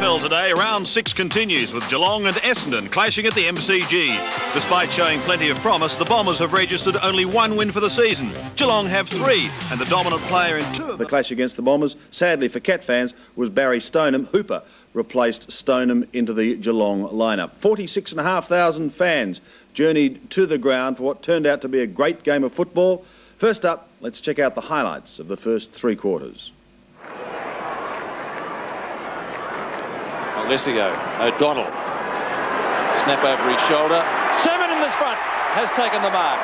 AFL today, round 6 continues with Geelong and Essendon clashing at the MCG. Despite showing plenty of promise, the Bombers have registered only 1 win for the season. Geelong have 3, and the dominant player in 2 of the clash against the Bombers, sadly for Cat fans, was Barry Stoneham. Hooper replaced Stoneham into the Geelong lineup. 46,500 fans journeyed to the ground for what turned out to be a great game of football. First up, let's check out the highlights of the first 3 quarters. Alessio, O'Donnell, snap over his shoulder. Salmon in the front has taken the mark.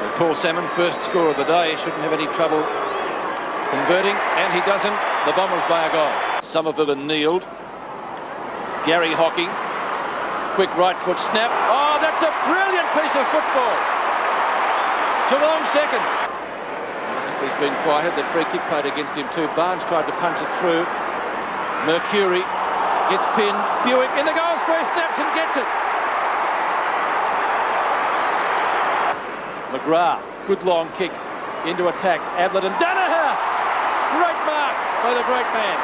So Paul Salmon, first score of the day, shouldn't have any trouble converting, and he doesn't. The Bombers by a goal. Somerville and Neild. Gary Hocking, quick right foot snap. Oh, that's a brilliant piece of football. Geelong second. He's been quieted. That free kick played against him too. Barnes tried to punch it through. Mercury gets pinned. Buick in the goal square, snaps and gets it. McGrath, good long kick into attack. Ablett and Danaher. Great mark by the great man.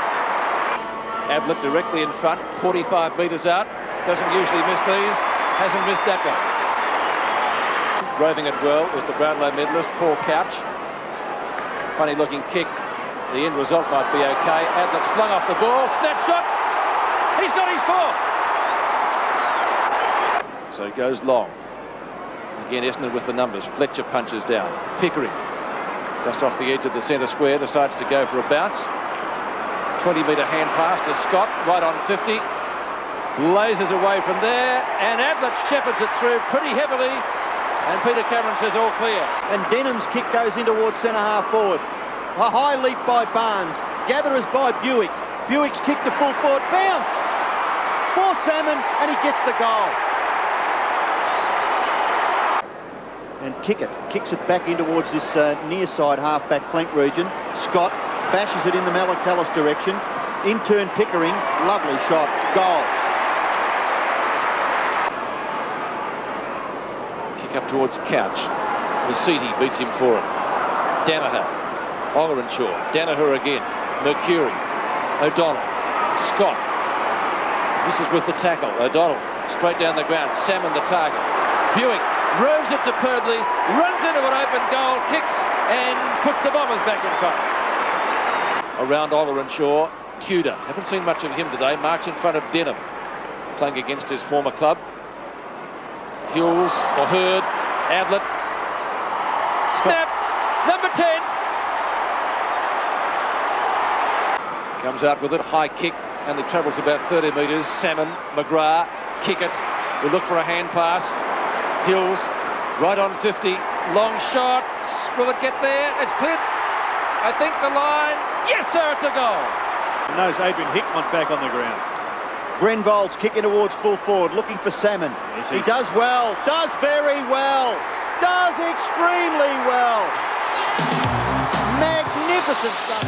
Ablett directly in front, 45 metres out. Doesn't usually miss these. Hasn't missed that one. Roving it well was the Brownlow medalist, Paul Couch. Funny looking kick. The end result might be okay. Ablett slung off the ball, snapshot. He's got his 4th. So he goes long. Again, Essendon with the numbers. Fletcher punches down. Pickering, just off the edge of the centre square, decides to go for a bounce. 20-metre hand pass to Scott, right on 50. Blazes away from there, and Ablett shepherds it through pretty heavily. And Peter Cameron says all clear. And Denham's kick goes in towards centre-half forward. A high leap by Barnes. Gatherers by Buick. Buick's kick to full forward. Bounce! For Salmon, and he gets the goal. And Kickett kicks it back in towards this near side half-back flank region. Scott bashes it in the Malacallis direction. In turn Pickering. Lovely shot. Goal. Kick up towards Couch. Masiti beats him for it. Danaher. Ollerenshaw, Danaher again, Mercury, O'Donnell, Scott, misses with the tackle, O'Donnell, straight down the ground, Salmon the target, Buick roves it superbly, runs into an open goal, kicks and puts the Bombers back in front. Around Ollerenshaw, Tudor, haven't seen much of him today, marks in front of Denham, playing against his former club. Hills, or Hurd, Ablett, snap, number 10. Comes out with it, high kick, only travels about 30 metres. Salmon, McGrath, kick it. We look for a hand pass. Hills, right on 50. Long shot. Will it get there? It's cleared. I think the line. Yes, sir, it's a goal. And notice Adrian Hickmott back on the ground. Grenvold's kicking towards full forward, looking for Salmon. Yes, he does well, does very well, does extremely well. Magnificent stuff.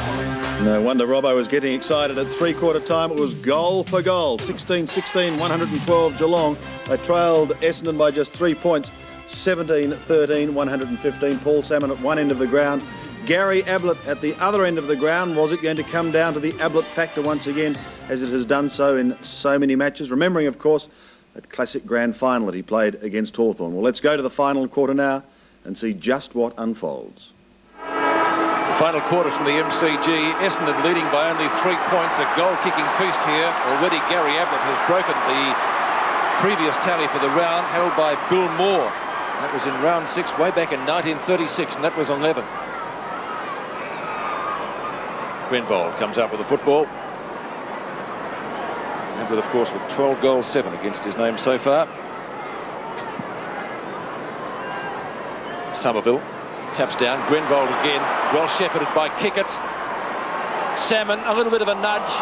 No wonder Robbo was getting excited. At 3/4 time, it was goal for goal. 16-16, 112 Geelong. They trailed Essendon by just 3 points. 17-13, 115. Paul Salmon at one end of the ground. Gary Ablett at the other end of the ground. Was it going to come down to the Ablett factor once again, as it has done so in so many matches? Remembering, of course, that classic grand final that he played against Hawthorn. Well, let's go to the final quarter now and see just what unfolds. The final quarter from the MCG, Essendon leading by only 3 points, a goal-kicking feast here. Already Gary Ablett has broken the previous tally for the round, held by Bill Moore. That was in round 6 way back in 1936, and that was 11. Grenvold comes up with the football. Ablett, of course, with 12 goals, 7 against his name so far. Somerville. Taps down, Grenvold again, well shepherded by Kickett. Salmon, a little bit of a nudge,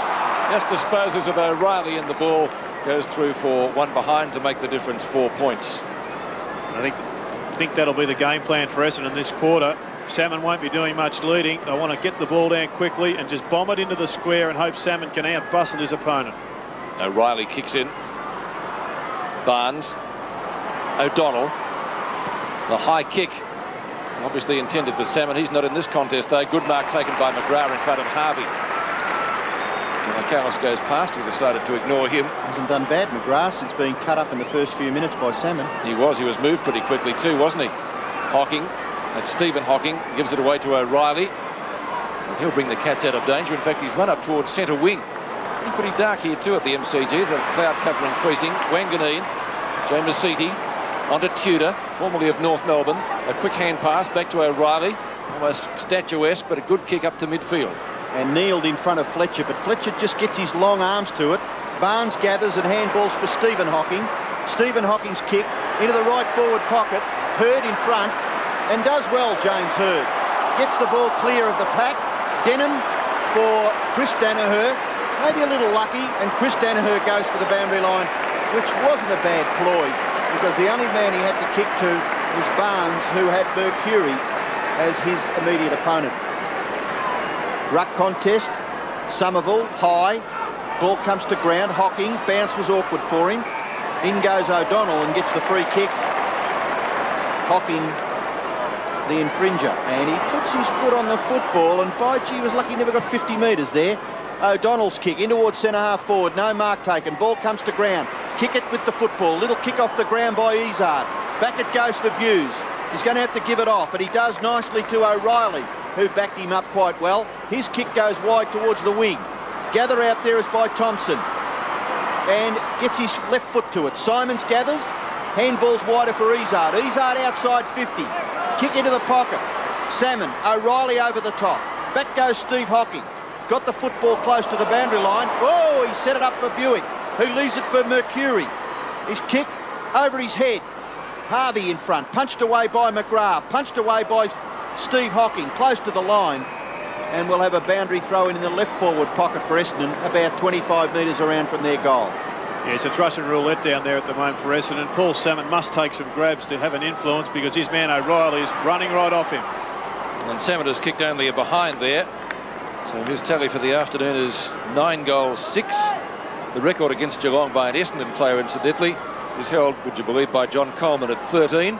just disposes of O'Reilly, and the ball goes through for one behind to make the difference 4 points. I think that'll be the game plan for Essendon this quarter. Salmon won't be doing much leading. They want to get the ball down quickly and just bomb it into the square and hope Salmon can out-bustle his opponent. O'Reilly kicks in. Barnes. O'Donnell. The high kick. Obviously intended for Salmon. He's not in this contest though. Good mark taken by McGrath in front of Harvey. When McAllis goes past, he decided to ignore him. Hasn't done bad, McGrath, since being cut up in the first few minutes by Salmon. He was moved pretty quickly too, wasn't he? Hocking, and Stephen Hocking gives it away to O'Reilly. And he'll bring the Cats out of danger. In fact, he's run up towards centre wing. Pretty dark here too at the MCG. The cloud cover increasing. Wanganeen, Joe Masiti onto Tudor, formerly of North Melbourne. A quick hand pass back to O'Reilly. Almost statuesque, but a good kick up to midfield. And kneeled in front of Fletcher, but Fletcher just gets his long arms to it. Barnes gathers and handballs for Stephen Hocking. Stephen Hocking's kick into the right forward pocket. Hurd in front, and does well, James Hurd. Gets the ball clear of the pack. Denham for Chris Danaher. Maybe a little lucky, and Chris Danaher goes for the boundary line, which wasn't a bad ploy, because the only man he had to kick to was Barnes, who had Mercury as his immediate opponent. Ruck contest, Somerville, high, ball comes to ground, Hocking, bounce was awkward for him. In goes O'Donnell and gets the free kick. Hocking, the infringer, and he puts his foot on the football, and by gee, was lucky he never got 50 metres there. O'Donnell's kick in towards centre half forward, no mark taken, ball comes to ground, kick it with the football, little kick off the ground by Izzard, back it goes for Buse, he's going to have to give it off, and he does nicely to O'Reilly, who backed him up quite well. His kick goes wide towards the wing, gather out there is by Thompson, and gets his left foot to it. Simons gathers, handball's wider for Izzard, Izzard outside 50, kick into the pocket, Salmon, O'Reilly over the top, back goes Steve Hocking. Got the football close to the boundary line. Whoa, he set it up for Buick, who leaves it for Mercury. His kick over his head. Harvey in front, punched away by McGrath, punched away by Steve Hocking, close to the line. And we'll have a boundary throw in the left forward pocket for Essendon, about 25 metres around from their goal. Yes, it's Russian roulette down there at the moment for Essendon. Paul Salmon must take some grabs to have an influence, because his man O'Reilly is running right off him. And Salmon has kicked only a behind there. So his tally for the afternoon is 9 goals, 6. The record against Geelong by an Essendon player, incidentally, is held, would you believe, by John Coleman at 13.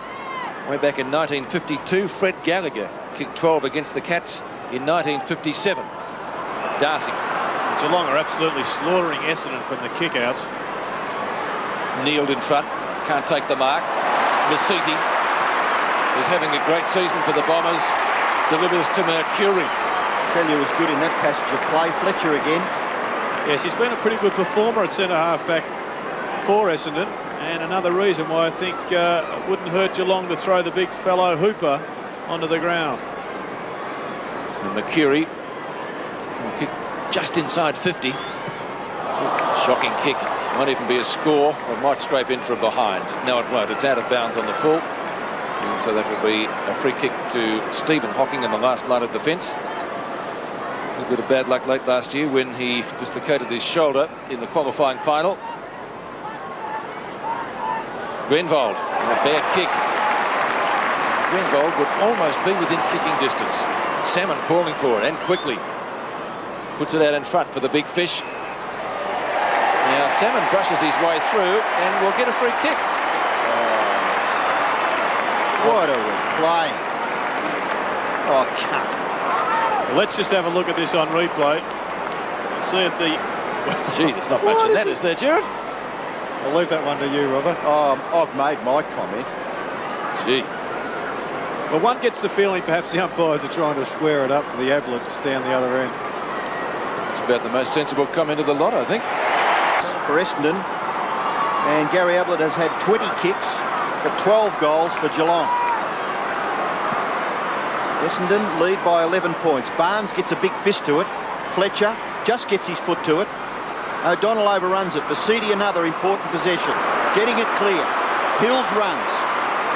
Way back in 1952, Fred Gallagher kicked 12 against the Cats in 1957. Darcy. Geelong are absolutely slaughtering Essendon from the kickouts. Kneeled in front, can't take the mark. Masiti is having a great season for the Bombers. Delivers to Mercury. Tell you was good in that passage of play. Fletcher again. Yes, he's been a pretty good performer at centre half back for Essendon, and another reason why I think it wouldn't hurt Geelong to throw the big fellow Hooper onto the ground. So Mercury will kick just inside 50. Shocking kick. Won't even be a score. It might scrape in from behind. No, it won't. It's out of bounds on the full. And so that will be a free kick to Stephen Hocking in the last line of defence. A little bit of bad luck late last year when he dislocated his shoulder in the qualifying final. Grenvold, a bad kick. Grenvold would almost be within kicking distance. Salmon calling for it, and quickly. Puts it out in front for the big fish. Now Salmon brushes his way through and will get a free kick. What are we playing? Oh, come on. Well, let's just have a look at this on replay. See if the... Gee, there's not much in that, is there, Jared? I'll leave that one to you, Robert. I've made my comment. Gee. Well, one gets the feeling perhaps the umpires are trying to square it up for the Ablets down the other end. It's about the most sensible comment of the lot, I think. For Essendon, and Gary Ablett has had 20 kicks for 12 goals for Geelong. Essendon lead by 11 points. Barnes gets a big fist to it. Fletcher just gets his foot to it. O'Donnell overruns it. Masiti another important possession. Getting it clear. Hills runs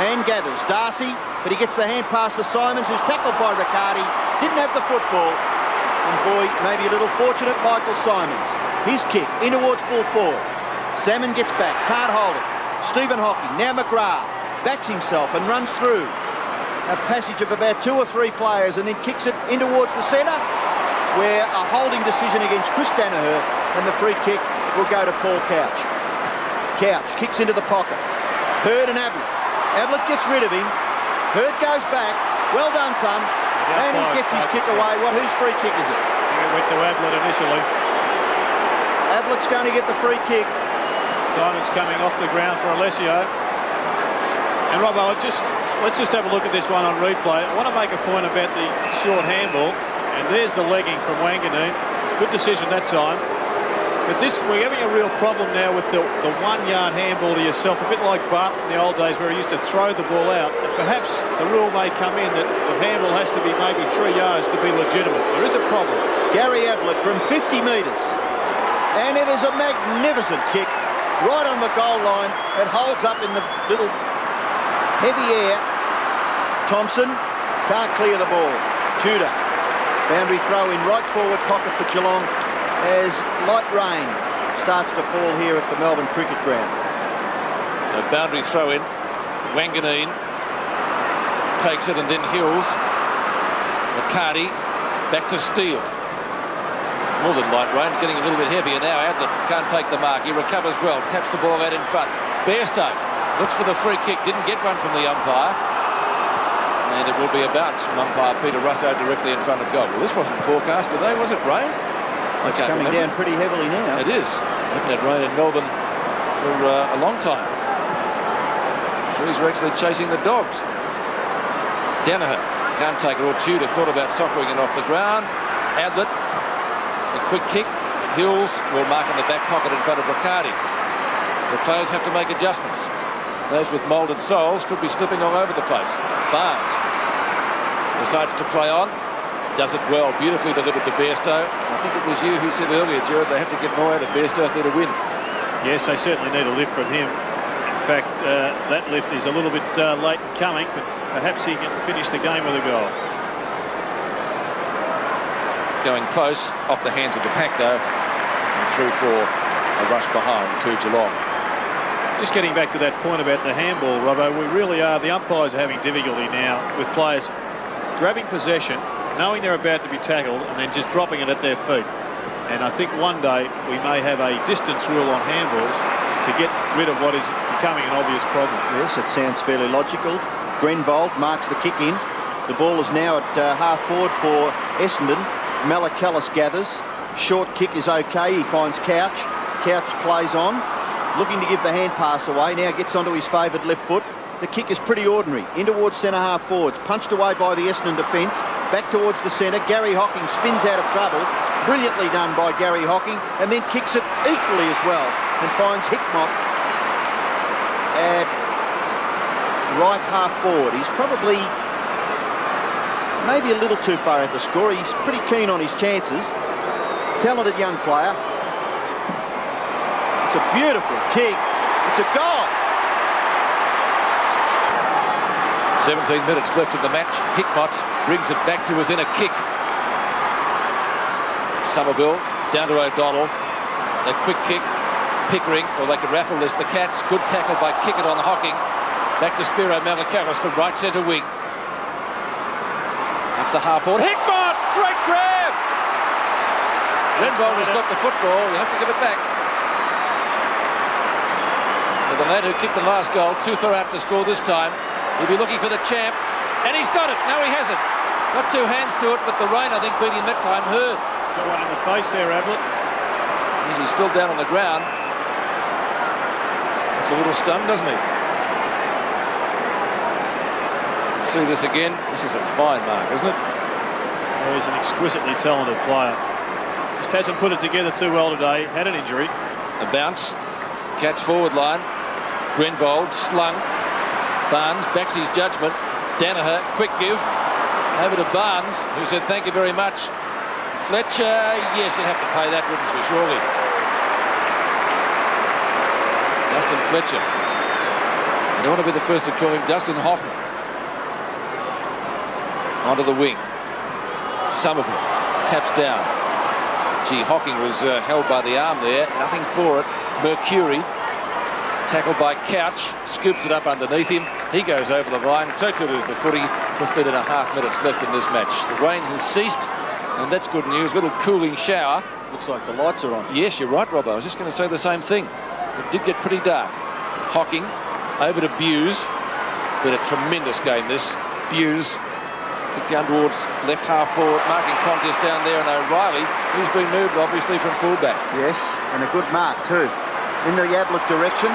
and gathers. Darcy, but he gets the hand pass to Simons, who's tackled by Riccardi. Didn't have the football. And boy, maybe a little fortunate, Michael Simons. His kick in towards full forward. Salmon gets back, can't hold it. Stephen Hocking, now McGrath, backs himself and runs through a passage of about 2 or 3 players, and then kicks it in towards the centre, where a holding decision against Chris Danaher, and the free kick will go to Paul Couch. Couch kicks into the pocket. Hurd and Ablett. Ablett gets rid of him. Hurd goes back. Well done, son. And he gets his kick away. Whose free kick is it? It went to Ablett initially. Ablett's going to get the free kick. Simon's coming off the ground for Alessio. And Robbo, let's just have a look at this one on replay. I want to make a point about the short handball. And there's the legging from Wanganeen. Good decision that time. But we're having a real problem now with the 1 yard handball to yourself, a bit like Barton in the old days where he used to throw the ball out. And perhaps the rule may come in that the handball has to be maybe 3 yards to be legitimate. There is a problem. Gary Ablett from 50 metres. And it is a magnificent kick right on the goal line. It holds up in the little heavy air. Thompson can't clear the ball. Tudor. Boundary throw in right forward pocket for Geelong as light rain starts to fall here at the Melbourne Cricket Ground. So boundary throw in. Wanganeen takes it and then Hills. McCarty back to Steele. More than light rain, getting a little bit heavier now. Ablett can't take the mark. He recovers well, taps the ball out in front. Bairstow looks for the free kick, didn't get one from the umpire. And it will be a bounce from umpire Peter Russo directly in front of goal. Well, this wasn't forecast today, was it, rain? It's coming down pretty heavily now. It is. Haven't had rain in Melbourne for a long time. Trees are actually chasing the dogs. Danaher can't take it, or Tudor thought about soccering it off the ground. Ablett, a quick kick. Hills will mark in the back pocket in front of Riccardi. So players have to make adjustments. Those with moulded soles could be slipping all over the place. Barnes decides to play on. Does it well, beautifully delivered to Bairstow. I think it was you who said earlier, Gerard, they have to get more out of Bairstow if they're to win. Yes, they certainly need a lift from him. In fact, that lift is a little bit late in coming, but perhaps he can finish the game with a goal. Going close, off the hands of the pack though, and through for a rush behind to Geelong. Just getting back to that point about the handball, Robbo, we really are, the umpires are having difficulty now with players grabbing possession, knowing they're about to be tackled, and then just dropping it at their feet. And I think one day we may have a distance rule on handballs to get rid of what is becoming an obvious problem. Yes, it sounds fairly logical. Grenvold marks the kick in. The ball is now at half forward for Essendon. Malakalis gathers. Short kick is okay. He finds Couch. Couch plays on, looking to give the hand pass away. Now gets onto his favoured left foot. The kick is pretty ordinary. In towards centre half forwards. Punched away by the Essendon defence. Back towards the centre. Gary Hocking spins out of trouble. Brilliantly done by Gary Hocking. And then kicks it equally as well. And finds Hickmott at right half forward. He's probably maybe a little too far out to score. He's pretty keen on his chances. Talented young player. It's a beautiful kick. It's a goal. 17 minutes left in the match. Hickmott brings it back to within a kick. Somerville down to O'Donnell. A quick kick. Pickering, or they could raffle this. The Cats, good tackle by Kickett on Hocking. Back to Spiro Malakalis from right centre wing. Up to half forward. Hickmott! Great grab! Grenvold has got the football. You have to give it back. But the lad who kicked the last goal, too far out to score this time. He'll be looking for the champ. And he's got it. No, he hasn't. Got two hands to it, but the rain, I think, beat him that time. Heard. He's got one in the face there, Ablett. He's still down on the ground. It's a little stunned, doesn't he? Let's see this again. This is a fine mark, isn't it? Well, he's an exquisitely talented player. Just hasn't put it together too well today. Had an injury. A bounce. Cats forward line. Grenvold slung. Barnes backs his judgment. Danaher, quick give. Over to Barnes, who said thank you very much. Fletcher, yes, you'd have to pay that, wouldn't you, surely? Dustin Fletcher. I don't want to be the first to call him Dustin Hoffman. Onto the wing. Somerville taps down. Gee, Hocking was held by the arm there. Nothing for it. Mercury, tackled by Couch, scoops it up underneath him. He goes over the line. So too does the footy. 15 and a half minutes left in this match. The rain has ceased, and that's good news. Little cooling shower. Looks like the lights are on. Yes, you're right, Rob. I was just going to say the same thing. It did get pretty dark. Hocking over to Buse. Been a tremendous game, this. Buse Kick down towards left half forward, marking contest down there, and O'Reilly, he's been moved obviously from fullback. Yes, and a good mark too. In the Ablett direction,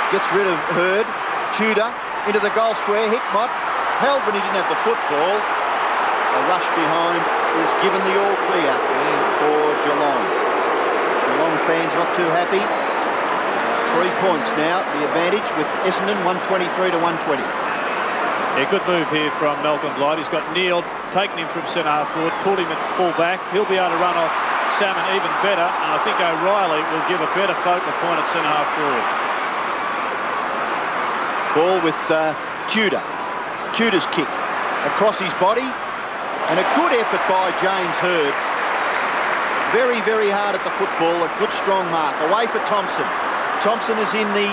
gets rid of Hurd. Tudor into the goal square. Hickmott held when he didn't have the football. A rush behind is given the all clear for Geelong. Geelong fans not too happy. 3 points now, the advantage with Essendon 123 to 120. Yeah, good move here from Malcolm Blight. He's got Neil, taken him from centre-half forward, pulled him at full-back. He'll be able to run off Salmon even better, and I think O'Reilly will give a better focal point at centre-half forward. Ball with Tudor. Tudor's kick across his body, and a good effort by James Hurd. Very, very hard at the football, a good strong mark. Away for Thompson. Thompson is in the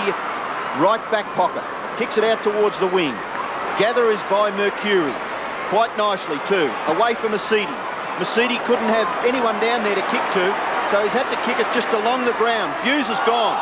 right back pocket. Kicks it out towards the wing. Gather is by Mercury. Quite nicely too. Away for Mercedes. Mercedes couldn't have anyone down there to kick to, so he's had to kick it just along the ground. Hughes is gone.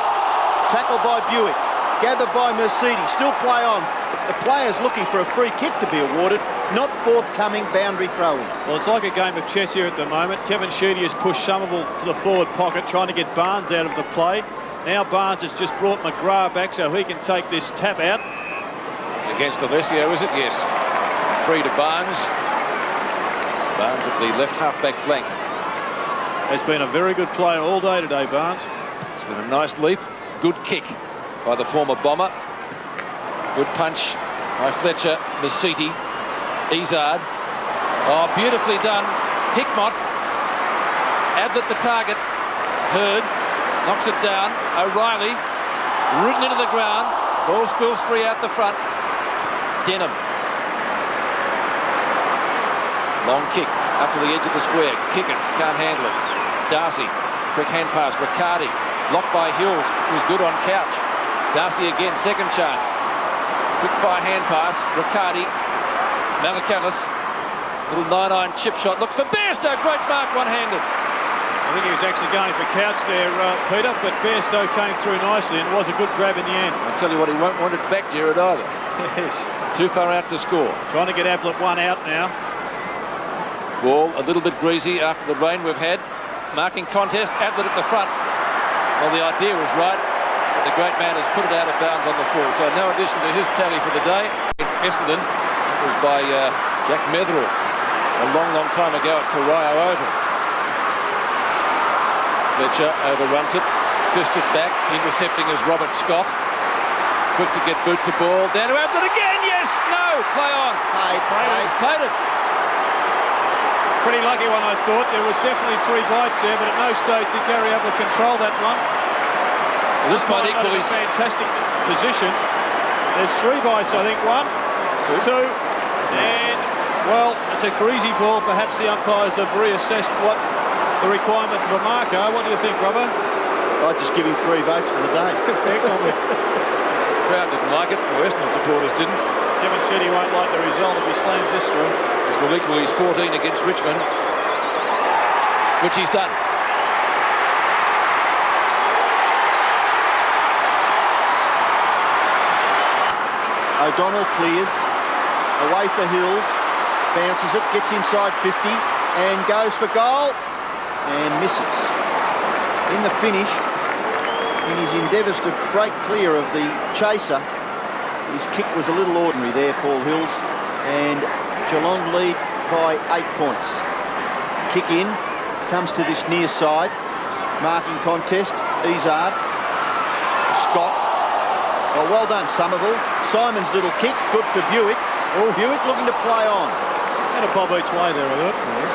Tackled by Buick. Gathered by Mercedes. Still play on. The player's looking for a free kick to be awarded, not forthcoming boundary throw-in. Well, it's like a game of chess here at the moment. Kevin Sheedy has pushed Somerville to the forward pocket, trying to get Barnes out of the play. Now Barnes has just brought McGrath back so he can take this tap out. Against Alessio, is it? Yes. Free to Barnes. Barnes at the left half-back flank. Has been a very good player all day today, Barnes. It's been a nice leap. Good kick by the former Bomber. Good punch by Fletcher, Masiti, Izard. Oh, beautifully done. Hickmott. Ablett the target. Hurd knocks it down. O'Reilly rooted into the ground. Ball spills free out the front. Denham. Long kick up to the edge of the square. Kick it, can't handle it. Darcy, quick hand pass. Riccardi, blocked by Hills, who's good on Couch. Darcy again, second chance. Quick fire hand pass. Riccardi, Malakalis, little 9-iron chip shot. Look for Bairstow, great mark, one-handed. I think he was actually going for Couch there, Peter, but Bairstow came through nicely and it was a good grab in the end. I tell you what, he won't want it back, Jared, either. Yes. Too far out to score. Trying to get Ablett one out now. Ball a little bit greasy after the rain we've had. Marking contest, Ablett at the front. Well, the idea was right, but the great man has put it out of bounds on the full. So no addition to his tally for the day. It's Essendon. It was by Jack Metherell a long, long time ago at Corio Oval. Fletcher overruns it, fisted back, intercepting is Robert Scott. Quick to get boot to ball, down to Ablett again, yes, no, play on. Played it. Pretty lucky one, I thought. There was definitely 3 bites there, but at no stage did Gary Ablett control that one. Well, this might equal his fantastic position. There's 3 bites, I think. 1, 2, and, well, it's a greasy ball. Perhaps the umpires have reassessed what the requirements of a mark are. What do you think, Robbo? I'd just give him 3 votes for the day. Fair comment. The crowd didn't like it. The Essendon supporters didn't. Kevin Sheedy won't like the result if he slams this through. This will equal his 14 against Richmond, which he's done. O'Donnell clears. Away for Hills. Bounces it, gets inside 50 and goes for goal and misses. In the finish, in his endeavours to break clear of the chaser, his kick was a little ordinary there, Paul Hills, and Geelong lead by 8 points. Kick in, comes to this near side, marking contest, Izard, Scott. Oh, well done, Somerville. Simon's little kick, good for Buick. Oh, Buick looking to play on. And a bob each way there, I thought. Yes.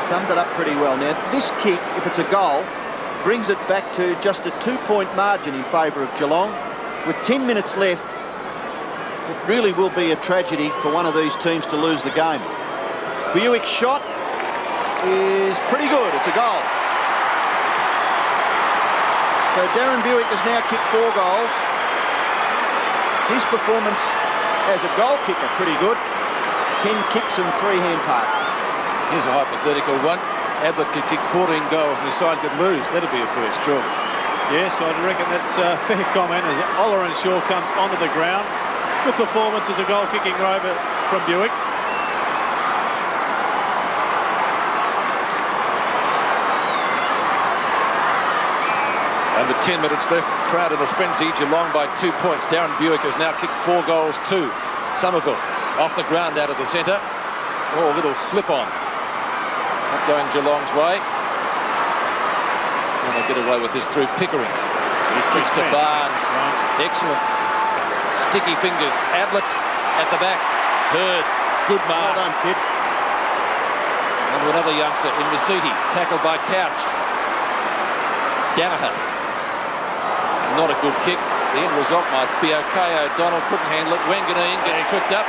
Summed it up pretty well. Now, this kick, if it's a goal, brings it back to just a 2-point margin in favour of Geelong. With 10 minutes left, it really will be a tragedy for one of these teams to lose the game. Buick's shot is pretty good. It's a goal. So Darren Buick has now kicked 4 goals. His performance as a goal kicker, pretty good. 10 kicks and 3 hand passes. Here's a hypothetical one. Ablett could kick 14 goals and his side could lose. That'd be a first, surely. Yes, I'd reckon that's a fair comment as Oller and Shaw comes onto the ground. Good performance as a goal-kicking rover from Buick. And with 10 minutes left, crowd in a frenzy. Geelong by 2 points. Darren Buick has now kicked 4 goals to Somerville. Off the ground out of the centre. Oh, a little slip on. Not going Geelong's way. And they get away with this through Pickering. He's kicks to Barnes. Excellent. Sticky fingers. Ablett at the back. Hurd. Good mark. Well done, kid. And another youngster in Masiti. Tackled by Couch. Danaher. Not a good kick. The end result might be okay. O'Donnell couldn't handle it. Wanganeen gets tripped up.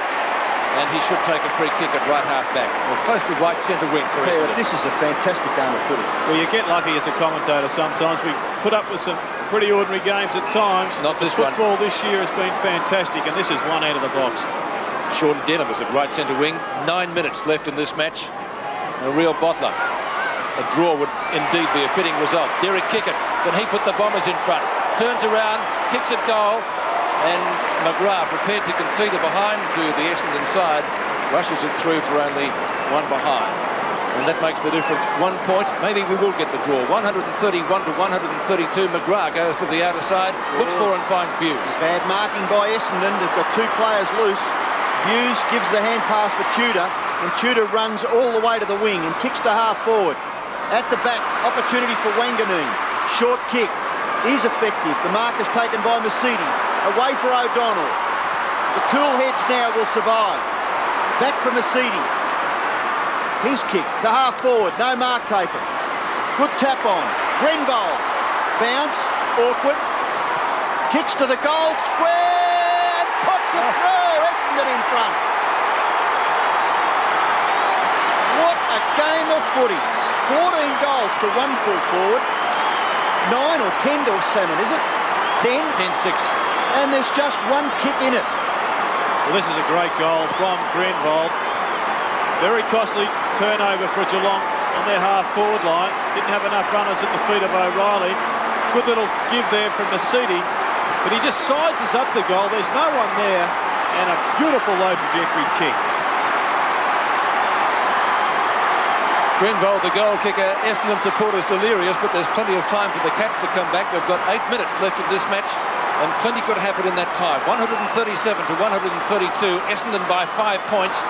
And he should take a free kick at right half back. Well, close to right centre wing for Essendon. This is a fantastic game of footy. Well, you get lucky as a commentator sometimes. We put up with some pretty ordinary games at times. Not this one. Football this year has been fantastic, and this is one out of the box. Sean Denham is at right centre wing. 9 minutes left in this match. A real bottler. A draw would indeed be a fitting result. Derek Kickett, can he put the Bombers in front? Turns around, kicks at goal. And McGrath, prepared to concede the behind to the Essendon side, rushes it through for only one behind. And that makes the difference 1 point. Maybe we will get the draw. 131 to 132. McGrath goes to the outer side, looks for and finds Buse. Bad marking by Essendon. They've got 2 players loose. Buse gives the hand pass for Tudor, and Tudor runs all the way to the wing and kicks to half forward. At the back, opportunity for Wanganeen. Short kick is effective. The mark is taken by Masiti. Away for O'Donnell. The cool heads now will survive. Back for Masiti. His kick to half forward. No mark taken. Good tap on. Grenville. Bounce. Awkward. Kicks to the goal square. And puts it through. Essendon in front. What a game of footy. 14 goals to 1 full forward. 9 or 10 to Salmon, is it? 10? 10-6. And there's just 1 kick in it. Well, this is a great goal from Grenville. Very costly turnover for Geelong on their half-forward line. Didn't have enough runners at the feet of O'Reilly. Good little give there from Masiti. But he just sizes up the goal. There's no one there. And a beautiful low trajectory kick. Grenville, the goal kicker. Essendon supporters delirious, but there's plenty of time for the Cats to come back. We've got 8 minutes left in this match, and plenty could happen in that time. 137 to 132. Essendon by 5 points.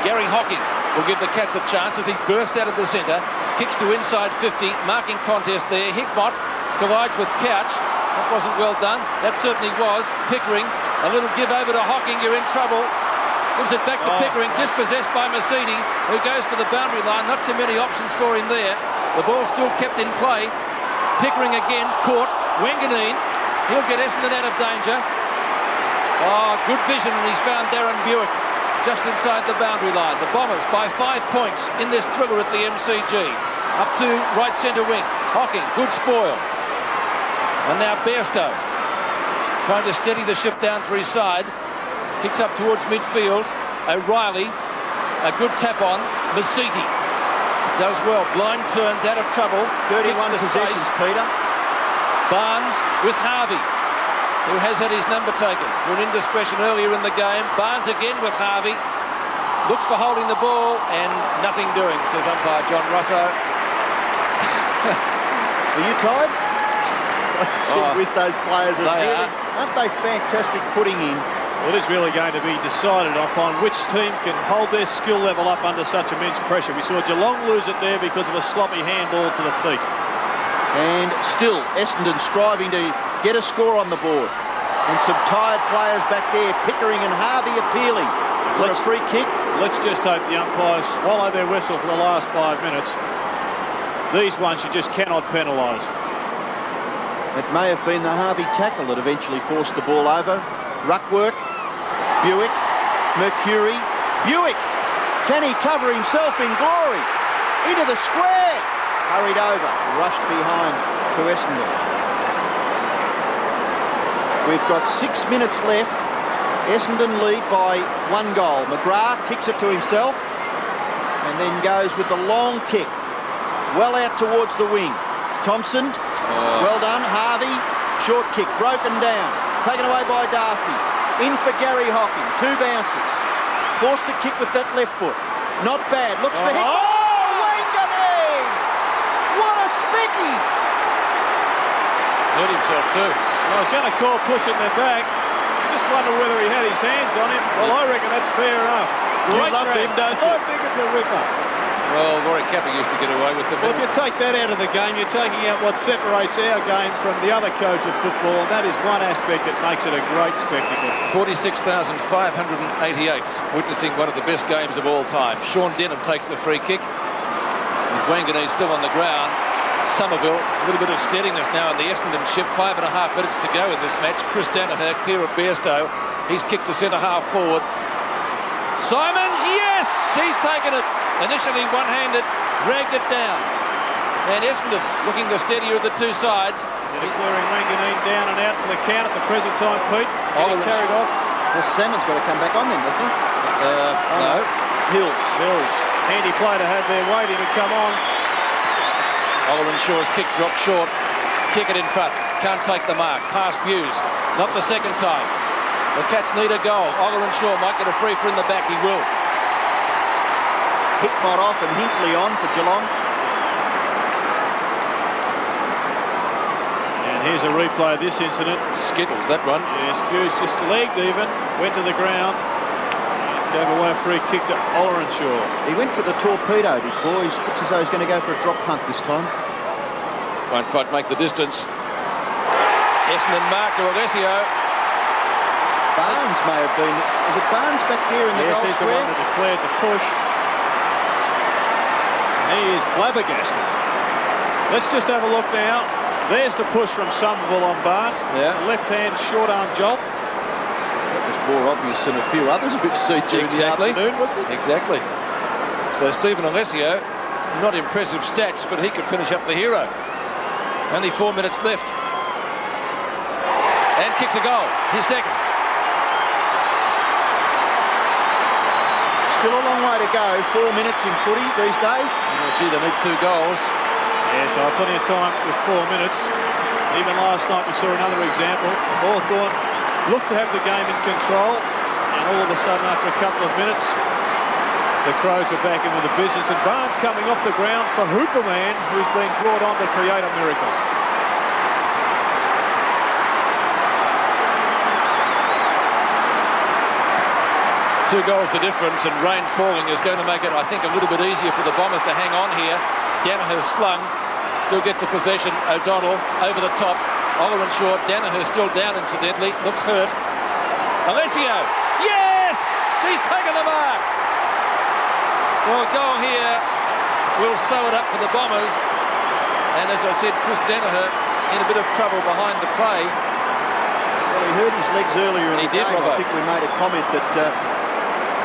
Gary Hocking will give the Cats a chance as he bursts out of the centre. Kicks to inside 50. Marking contest there. Hickmott collides with Couch. That wasn't well done. That certainly was. Pickering, a little give over to Hocking. You're in trouble. Gives it back to Pickering, dispossessed by Masiti, who goes for the boundary line. Not too many options for him there. The ball's still kept in play. Pickering again, caught. Wanganeen, he'll get Essendon out of danger. Oh, good vision, and he's found Darren Buick just inside the boundary line. The Bombers by 5 points in this thriller at the MCG. Up to right centre wing. Hocking, good spoil. And now Bairstow trying to steady the ship down for his side. Kicks up towards midfield. O'Reilly, a good tap on. Masiti does well. Blind turns out of trouble. 31 possessions, Peter. Barnes with Harvey, who has had his number taken for an indiscretion earlier in the game. Barnes again with Harvey. Looks for holding the ball and nothing doing, says umpire John Russo. Are you tired? With those players, aren't they fantastic putting in? Well, it is really going to be decided upon which team can hold their skill level up under such immense pressure. We saw Geelong lose it there because of a sloppy handball to the feet. And still, Essendon striving to get a score on the board. And some tired players back there, Pickering and Harvey appealing for a free kick. Let's just hope the umpires swallow their whistle for the last 5 minutes. These ones you just cannot penalise. It may have been the Harvey tackle that eventually forced the ball over. Ruck work. Buick, Mercury, Buick, can he cover himself in glory? Into the square, hurried over, rushed behind to Essendon. We've got 6 minutes left. Essendon lead by 1 goal. McGrath kicks it to himself and then goes with the long kick, well out towards the wing. Thompson, well done. Harvey, short kick, broken down, taken away by Darcy. In for Gary Hocking, 2 bounces. Forced to kick with that left foot. Not bad. Looks for hit. Oh, Wanganeen! What a specky! Hurt himself too. Well, I was going to call pushing them back. Just wonder whether he had his hands on him. Well, I reckon that's fair enough. You love him, don't you? I think it's a ripper. Well, Rory Capper used to get away with them. Well, if you take that out of the game, you're taking out what separates our game from the other codes of football, and that is one aspect that makes it a great spectacle. 46,588 witnessing one of the best games of all time. Sean Denham takes the free kick. With Wanganeen still on the ground. Somerville, a little bit of steadiness now in the Essendon ship. 5.5 minutes to go in this match. Chris Danaher clear of Bairstow. He's kicked to centre half forward. Simons, yes! He's taken it. Initially one-handed, dragged it down. And Essendon looking the steadier of the two sides. They're clearing Wanganeen down and out for the count at the present time, Pete. Getting carried off. Well, Salmon's got to come back on then, doesn't he? No. Hills. Handy play to have there waiting to come on. Oliver Shaw's kick dropped short. Kick it in front. Can't take the mark. Past Hughes. Not the second time. The Cats need a goal. Oliver Shaw might get a free for in the back. He will. Hickmott off and Hinkley on for Geelong. And here's a replay of this incident. Skittles, that one. Yes, Hughes just legged even, went to the ground, and gave away a free kick to Ollerenshaw. He went for the torpedo before. He looks as though he's going to go for a drop punt this time. Won't quite make the distance. Essendon mark to Alessio. Barnes may have been. Is it Barnes back there in the goal he's square? the one that declared the push. He is flabbergasted. Let's just have a look now. There's the push from Somerville on Barnes. Yeah. Left-hand short-arm jolt. That was more obvious than a few others we've seen during the afternoon, wasn't it? Exactly. So Stephen Alessio, not impressive stats, but he could finish up the hero. Only 4 minutes left. And kicks a goal. His second. Still a long way to go. 4 minutes in footy these days. Oh, gee, they need 2 goals. Yeah, so plenty of time with 4 minutes. Even last night we saw another example. Hawthorn looked to have the game in control, and all of a sudden after a couple of minutes the Crows are back in with the business, and Barnes coming off the ground for Hooperman, who's being brought on to create a miracle. Two goals the difference, and rain falling is going to make it, I think, a little bit easier for the Bombers to hang on here. Danaher slung, still gets a possession. O'Donnell over the top. Ollerenshaw, Danaher still down incidentally, looks hurt. Alessio, yes! He's taken the mark! Well, goal here will sew it up for the Bombers. And as I said, Chris Danaher in a bit of trouble behind the play. Well, he hurt his legs earlier in the game. Robbo. I think we made a comment that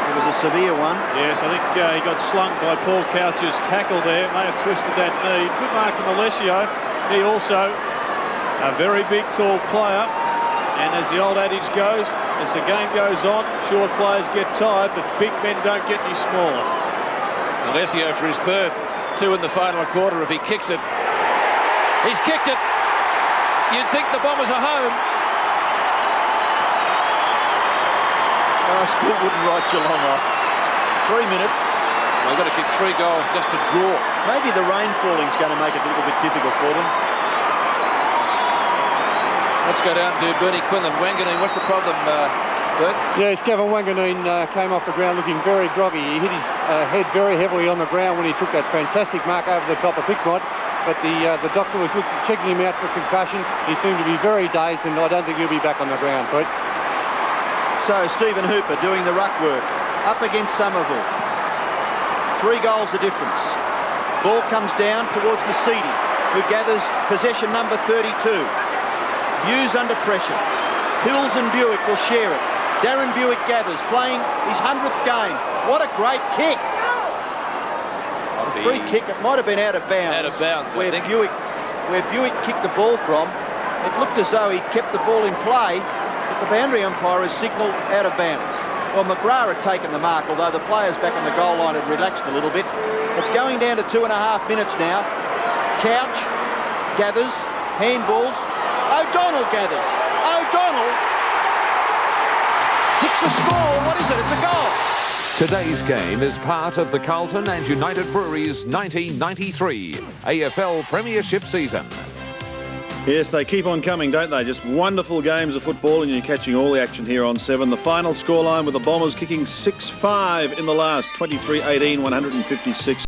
it was a severe one. Yes, I think he got slung by Paul Couch's tackle there. May have twisted that knee. Good mark from Alessio. He also a very big, tall player. And as the old adage goes, as the game goes on, short players get tired, but big men don't get any smaller. Alessio for his third. 2 in the final quarter if he kicks it. He's kicked it. You'd think the Bombers are home. I still wouldn't write Geelong off. 3 minutes. They've got to kick 3 goals just to draw. Maybe the rain falling's going to make it a little bit difficult for them. Let's go down to Bernie Quinlan. Wanganeen, what's the problem, Bert? Yes, Gavin Wanganeen came off the ground looking very groggy. He hit his head very heavily on the ground when he took that fantastic mark over the top of Hickmott. But the doctor was checking him out for concussion. He seemed to be very dazed, and I don't think he'll be back on the ground, Pete. So Stephen Hooper doing the ruck work up against Somerville. 3 goals the difference. Ball comes down towards Mercedes, who gathers possession number 32. Hughes under pressure. Hills and Buick will share it. Darren Buick gathers, playing his 100th game. What a great kick! A free kick. It might have been out of bounds. Out of bounds, where I think. Where Buick kicked the ball from. It looked as though he'd kept the ball in play, but the boundary umpire has signalled out of bounds. Well, McGrath had taken the mark, although the players back on the goal line had relaxed a little bit. It's going down to 2.5 minutes now. Couch gathers, handballs. O'Donnell gathers. O'Donnell kicks a score. What is it? It's a goal. Today's game is part of the Carlton and United Breweries 1993 AFL Premiership season. Yes, they keep on coming, don't they? Just wonderful games of football, and you're catching all the action here on 7. The final scoreline with the Bombers kicking 6-5 in the last, 23-18, 156.